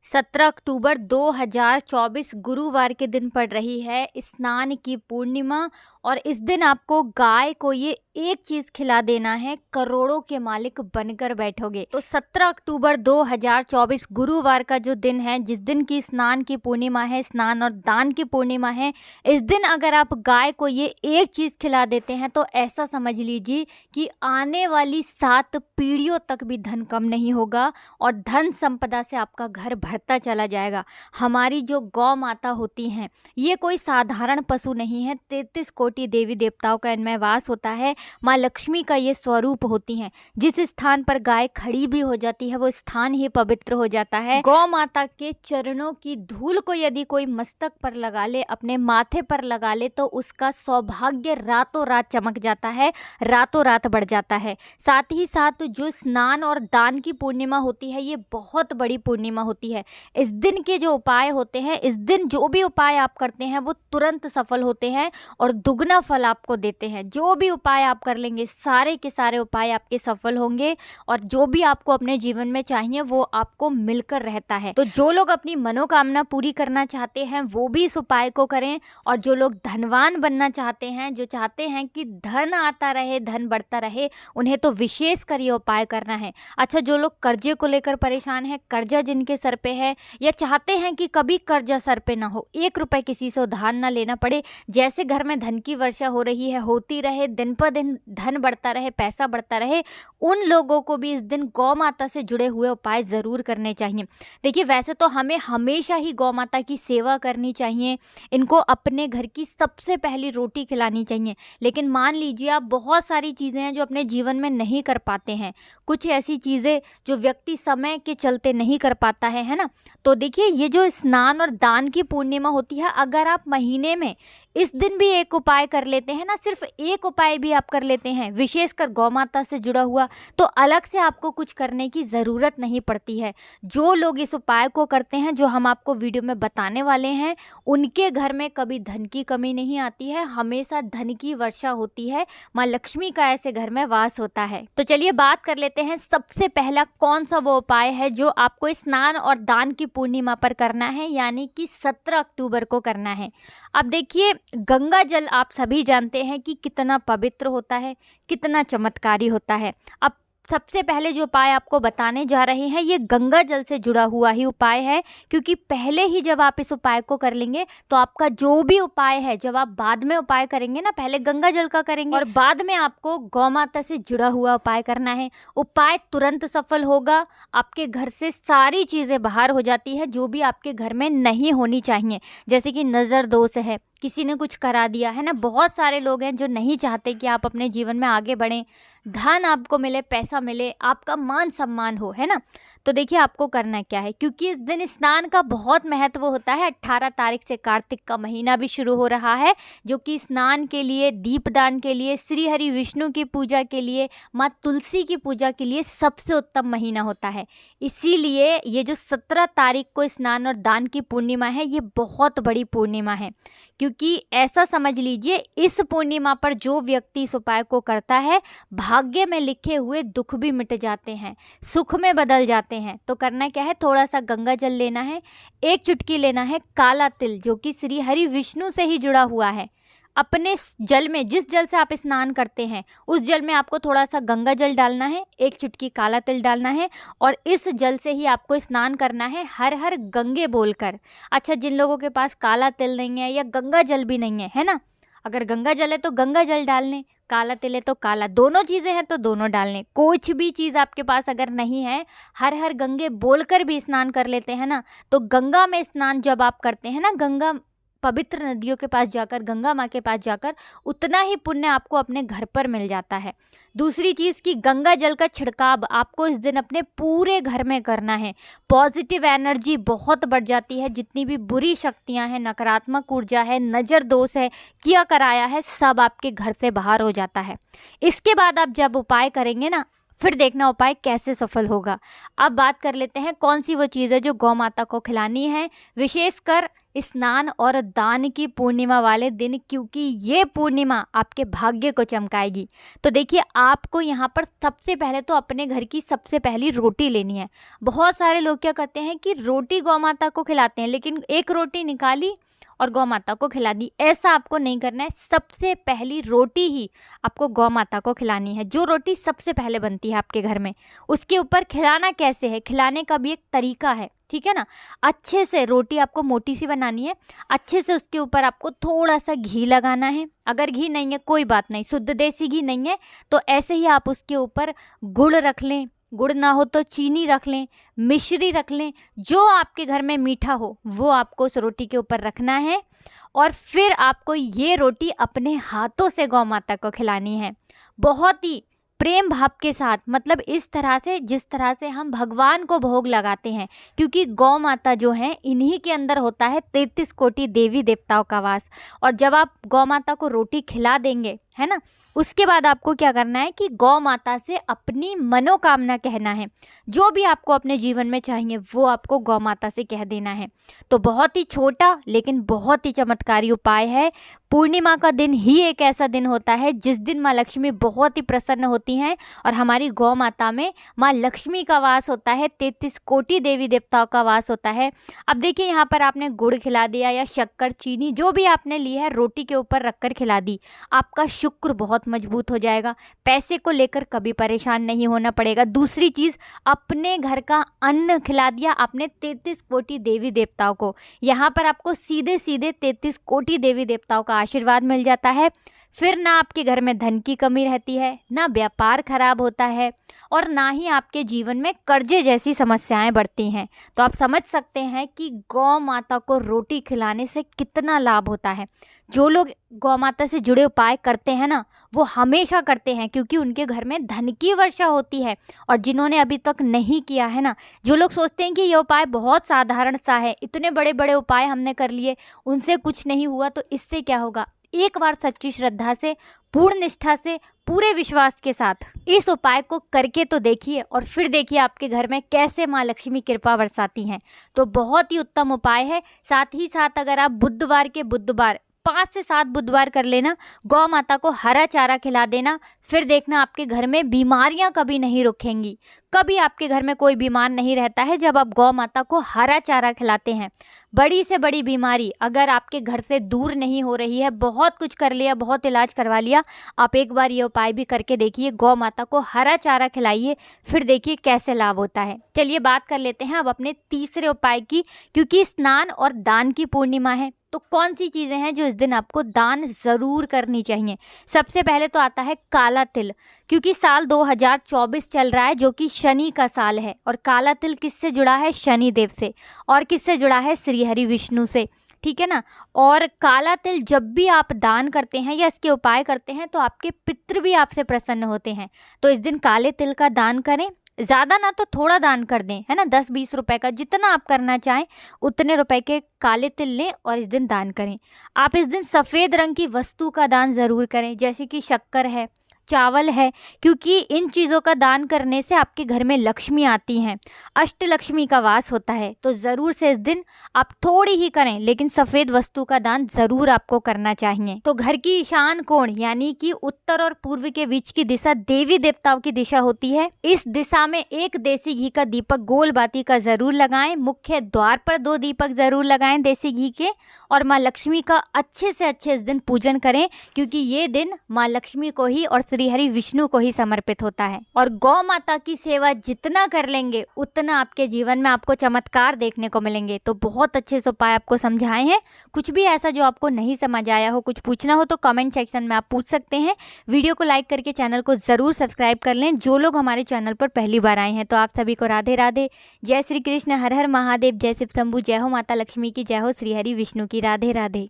17 अक्टूबर 2024 गुरुवार के दिन पड़ रही है स्नान की पूर्णिमा। और इस दिन आपको गाय को ये एक चीज खिला देना है, करोड़ों के मालिक बनकर बैठोगे। तो 17 अक्टूबर 2024 गुरुवार का जो दिन है, जिस दिन की स्नान की पूर्णिमा है, स्नान और दान की पूर्णिमा है, इस दिन अगर आप गाय को ये एक चीज खिला देते हैं तो ऐसा समझ लीजिए कि आने वाली 7 पीढ़ियों तक भी धन कम नहीं होगा और धन संपदा से आपका घर भरता चला जाएगा। हमारी जो गौ माता होती हैं, ये कोई साधारण पशु नहीं है। 33 कोटि देवी देवताओं का इनमें वास होता है। माँ लक्ष्मी का ये स्वरूप होती हैं। जिस स्थान पर गाय खड़ी भी हो जाती है वो स्थान ही पवित्र हो जाता है। गौ माता के चरणों की धूल को यदि कोई मस्तक पर लगा ले, अपने माथे पर लगा ले, तो उसका सौभाग्य रातों रात चमक जाता है, रातों रात बढ़ जाता है। साथ ही साथ जो स्नान और दान की पूर्णिमा होती है, ये बहुत बड़ी पूर्णिमा होती है। इस दिन के जो उपाय होते हैं, इस दिन जो भी उपाय आप करते हैं वो तुरंत सफल होते हैं और दुगना फल आपको देते हैं। जो भी उपाय आप कर लेंगे, सारे के सारे उपाय आपके सफल होंगे और जो भी आपको अपने जीवन में चाहिए वो आपको मिलकर रहता है। तो जो लोग अपनी मनोकामना पूरी करना चाहते हैं वो भी इस उपाय को करें, और जो लोग धनवान बनना चाहते हैं, जो चाहते हैं कि धन आता रहे, धन बढ़ता रहे, उन्हें तो विशेष कर ये उपाय करना है। अच्छा, जो लोग कर्जे को लेकर परेशान हैं, कर्जा जिनके सर पे है, या चाहते हैं कि कभी कर्जा सर पे ना हो, 1 रुपए किसी से उधार ना लेना पड़े, जैसे घर में धन की वर्षा हो रही है, होती रहे, दिन पर दिन धन बढ़ता रहे, पैसा बढ़ता रहे, उन लोगों को भी इस दिन गौ माता से जुड़े हुए उपाय ज़रूर करने चाहिए। देखिए, वैसे तो हमें हमेशा ही गौ माता की सेवा करनी चाहिए, इनको अपने घर की सबसे पहली रोटी खिलानी चाहिए। लेकिन मान लीजिए आप बहुत सारी चीज़ें हैं जो अपने जीवन में नहीं कर पाते हैं, कुछ ऐसी चीज़ें जो व्यक्ति समय के चलते नहीं कर पाता है ना। तो देखिए, ये जो स्नान और दान की पूर्णिमा होती है, अगर आप महीने में इस दिन भी एक उपाय कर लेते हैं ना, सिर्फ एक उपाय भी आप कर लेते हैं, विशेषकर गौ माता से जुड़ा हुआ, तो अलग से आपको कुछ करने की ज़रूरत नहीं पड़ती है। जो लोग इस उपाय को करते हैं, जो हम आपको वीडियो में बताने वाले हैं, उनके घर में कभी धन की कमी नहीं आती है, हमेशा धन की वर्षा होती है। माँ लक्ष्मी का ऐसे घर में वास होता है। तो चलिए बात कर लेते हैं, सबसे पहला कौन सा वो उपाय है जो आपको स्नान और दान की पूर्णिमा पर करना है, यानी कि 17 अक्टूबर को करना है। अब देखिए, गंगा जल आप सभी जानते हैं कि कितना पवित्र होता है, कितना चमत्कारी होता है। अब सबसे पहले जो उपाय आपको बताने जा रहे हैं, ये गंगा जल से जुड़ा हुआ ही उपाय है, क्योंकि पहले ही जब आप इस उपाय को कर लेंगे तो आपका जो भी उपाय है, जब आप बाद में उपाय करेंगे ना, पहले गंगा जल का करेंगे और बाद में आपको गौ माता से जुड़ा हुआ उपाय करना है। उपाय तुरंत सफल होगा, आपके घर से सारी चीज़ें बाहर हो जाती है जो भी आपके घर में नहीं होनी चाहिए, जैसे कि नज़र दोष है, किसी ने कुछ करा दिया है ना। बहुत सारे लोग हैं जो नहीं चाहते कि आप अपने जीवन में आगे बढ़ें, धन आपको मिले, पैसा मिले, आपका मान सम्मान हो, है ना। तो देखिए आपको करना क्या है, क्योंकि इस दिन स्नान का बहुत महत्व होता है। 18 तारीख से कार्तिक का महीना भी शुरू हो रहा है, जो कि स्नान के लिए, दीपदान के लिए, श्री हरि विष्णु की पूजा के लिए, माँ तुलसी की पूजा के लिए सबसे उत्तम महीना होता है। इसीलिए ये जो 17 तारीख को स्नान और दान की पूर्णिमा है, ये बहुत बड़ी पूर्णिमा है, क्योंकि ऐसा समझ लीजिए, इस पूर्णिमा पर जो व्यक्ति इस उपाय को करता है, भाग्य में लिखे हुए दुख भी मिट जाते हैं, सुख में बदल जाते हैं। तो करना क्या है, थोड़ा सा गंगा जल लेना है, एक चुटकी लेना है काला तिल, जो कि श्री हरि विष्णु से ही जुड़ा हुआ है। अपने जल में, जिस जल से आप स्नान करते हैं, उस जल में आपको थोड़ा सा गंगा जल डालना है, एक चुटकी काला तिल डालना है, और इस जल से ही आपको स्नान करना है, हर हर गंगे बोलकर। अच्छा, जिन लोगों के पास काला तिल नहीं है या गंगा जल भी नहीं है ना, अगर गंगा जल है तो गंगा जल डाल लें, काला तिल है तो काला, दोनों चीज़ें हैं तो दोनों डाल लें। कुछ भी चीज़ आपके पास अगर नहीं है, हर हर गंगे बोलकर भी स्नान कर लेते हैं ना। तो गंगा में स्नान जब आप करते हैं ना, गंगा पवित्र नदियों के पास जाकर, गंगा माँ के पास जाकर, उतना ही पुण्य आपको अपने घर पर मिल जाता है। दूसरी चीज़ कि गंगा जल का छिड़काव आपको इस दिन अपने पूरे घर में करना है। पॉजिटिव एनर्जी बहुत बढ़ जाती है, जितनी भी बुरी शक्तियां हैं, नकारात्मक ऊर्जा है, नज़र दोष है, किया कराया है, सब आपके घर से बाहर हो जाता है। इसके बाद आप जब उपाय करेंगे ना, फिर देखना उपाय कैसे सफल होगा। अब बात कर लेते हैं कौन सी वो चीज़ है जो गौ माता को खिलानी है। विशेषकर स्नान और दान की पूर्णिमा वाले दिन, क्योंकि ये पूर्णिमा आपके भाग्य को चमकाएगी। तो देखिए, आपको यहाँ पर सबसे पहले तो अपने घर की सबसे पहली रोटी लेनी है। बहुत सारे लोग क्या करते हैं कि रोटी गौ माता को खिलाते हैं, लेकिन एक रोटी निकाली और गौ माता को खिला दी। ऐसा आपको नहीं करना है। सबसे पहली रोटी ही आपको गौ माता को खिलानी है, जो रोटी सबसे पहले बनती है आपके घर में। उसके ऊपर खिलाना कैसे है, खिलाने का भी एक तरीका है, ठीक है ना। अच्छे से रोटी आपको मोटी सी बनानी है। अच्छे से उसके ऊपर आपको थोड़ा सा घी लगाना है। अगर घी नहीं है कोई बात नहीं, शुद्ध देसी घी नहीं है तो ऐसे ही आप उसके ऊपर गुड़ रख लें, गुड़ ना हो तो चीनी रख लें, मिश्री रख लें, जो आपके घर में मीठा हो वो आपको उस रोटी के ऊपर रखना है। और फिर आपको ये रोटी अपने हाथों से गौ माता को खिलानी है, बहुत ही प्रेम भाव के साथ। मतलब इस तरह से जिस तरह से हम भगवान को भोग लगाते हैं, क्योंकि गौ माता जो है इन्हीं के अंदर होता है 33 कोटि देवी देवताओं का वास। और जब आप गौ माता को रोटी खिला देंगे, है ना, उसके बाद आपको क्या करना है कि गौ माता से अपनी मनोकामना कहना है। जो भी आपको अपने जीवन में चाहिए वो आपको गौ माता से कह देना है। तो बहुत ही छोटा लेकिन बहुत ही चमत्कारी उपाय है। पूर्णिमा का दिन ही एक ऐसा दिन होता है जिस दिन माँ लक्ष्मी बहुत ही प्रसन्न होती हैं और हमारी गौ माता में माँ लक्ष्मी का वास होता है, 33 कोटि देवी देवताओं का वास होता है। अब देखिए, यहाँ पर आपने गुड़ खिला दिया या शक्कर, चीनी, जो भी आपने ली है, रोटी के ऊपर रखकर खिला दी। आपका शुक्र बहुत मजबूत हो जाएगा। पैसे को लेकर कभी परेशान नहीं होना पड़ेगा। दूसरी चीज़, अपने घर का अन्न खिला दिया आपने 33 कोटि देवी देवताओं को। यहाँ पर आपको सीधे सीधे 33 कोटि देवी देवताओं का आशीर्वाद मिल जाता है। फिर ना आपके घर में धन की कमी रहती है, ना व्यापार खराब होता है, और ना ही आपके जीवन में कर्जे जैसी समस्याएं बढ़ती हैं। तो आप समझ सकते हैं कि गौ माता को रोटी खिलाने से कितना लाभ होता है। जो लोग गौ माता से जुड़े उपाय करते हैं ना, वो हमेशा करते हैं, क्योंकि उनके घर में धन की वर्षा होती है। और जिन्होंने अभी तक नहीं किया है ना, जो लोग सोचते हैं कि ये उपाय बहुत साधारण सा है, इतने बड़े बड़े उपाय हमने कर लिए, उनसे कुछ नहीं हुआ, तो इससे क्या होगा। एक बार सच्ची श्रद्धा से, पूर्ण निष्ठा से, पूरे विश्वास के साथ इस उपाय को करके तो देखिए, और फिर देखिए आपके घर में कैसे माँ लक्ष्मी कृपा बरसाती हैं। तो बहुत ही उत्तम उपाय है। साथ ही साथ अगर आप बुधवार के बुधवार 5 से 7 बुधवार कर लेना, गौ माता को हरा चारा खिला देना, फिर देखना आपके घर में बीमारियां कभी नहीं रुकेंगी। कभी आपके घर में कोई बीमार नहीं रहता है जब आप गौ माता को हरा चारा खिलाते हैं। बड़ी से बड़ी बीमारी अगर आपके घर से दूर नहीं हो रही है, बहुत कुछ कर लिया, बहुत इलाज करवा लिया, आप एक बार ये उपाय भी करके देखिए, गौ माता को हरा चारा खिलाइए, फिर देखिए कैसे लाभ होता है। चलिए बात कर लेते हैं अब अपने तीसरे उपाय की, क्योंकि स्नान और दान की पूर्णिमा है। तो कौन सी चीज़ें हैं जो इस दिन आपको दान ज़रूर करनी चाहिए। सबसे पहले तो आता है काला तिल, क्योंकि साल 2024 चल रहा है, जो कि शनि का साल है। और काला तिल किससे जुड़ा है, शनि देव से। और किससे जुड़ा है, श्री हरि विष्णु से, ठीक है ना। और काला तिल जब भी आप दान करते हैं या इसके उपाय करते हैं तो आपके पितृ भी आपसे प्रसन्न होते हैं। तो इस दिन काले तिल का दान करें। ज़्यादा ना तो थोड़ा दान कर दें, है ना, 10-20 रुपए का, जितना आप करना चाहें उतने रुपए के काले तिल लें और इस दिन दान करें। आप इस दिन सफ़ेद रंग की वस्तु का दान ज़रूर करें, जैसे कि शक्कर है, चावल है, क्योंकि इन चीज़ों का दान करने से आपके घर में लक्ष्मी आती हैं, अष्ट लक्ष्मी का वास होता है। तो ज़रूर से इस दिन आप थोड़ी ही करें, लेकिन सफ़ेद वस्तु का दान ज़रूर आपको करना चाहिए। तो घर की ईशान कोण यानी कि उत्तर और पूर्व के बीच की दिशा देवी देवताओं की दिशा होती है। इस दिशा में एक देसी घी का दीपक गोल बाती का ज़रूर लगाएं। मुख्य द्वार पर 2 दीपक ज़रूर लगाएं देसी घी के। और माँ लक्ष्मी का अच्छे से अच्छे इस दिन पूजन करें, क्योंकि ये दिन माँ लक्ष्मी को ही और श्री हरि विष्णु को ही समर्पित होता है। और गौ माता की सेवा जितना कर लेंगे उतना आपके जीवन में आपको चमत्कार देखने को मिलेंगे। तो बहुत अच्छे से उपाय आपको समझाए हैं। कुछ भी ऐसा जो आपको नहीं समझ आया हो, कुछ पूछना हो तो कमेंट सेक्शन में आप पूछ सकते हैं। वीडियो को लाइक करके चैनल को ज़रूर सब्सक्राइब कर लें। जो लोग हमारे चैनल पर पहली बार आए हैं तो आप सभी को राधे राधे। जय श्री कृष्ण, हर हर महादेव, जय शिव शंभू, जय हो माता लक्ष्मी की, जय हो श्री हरि विष्णु की, राधे राधे।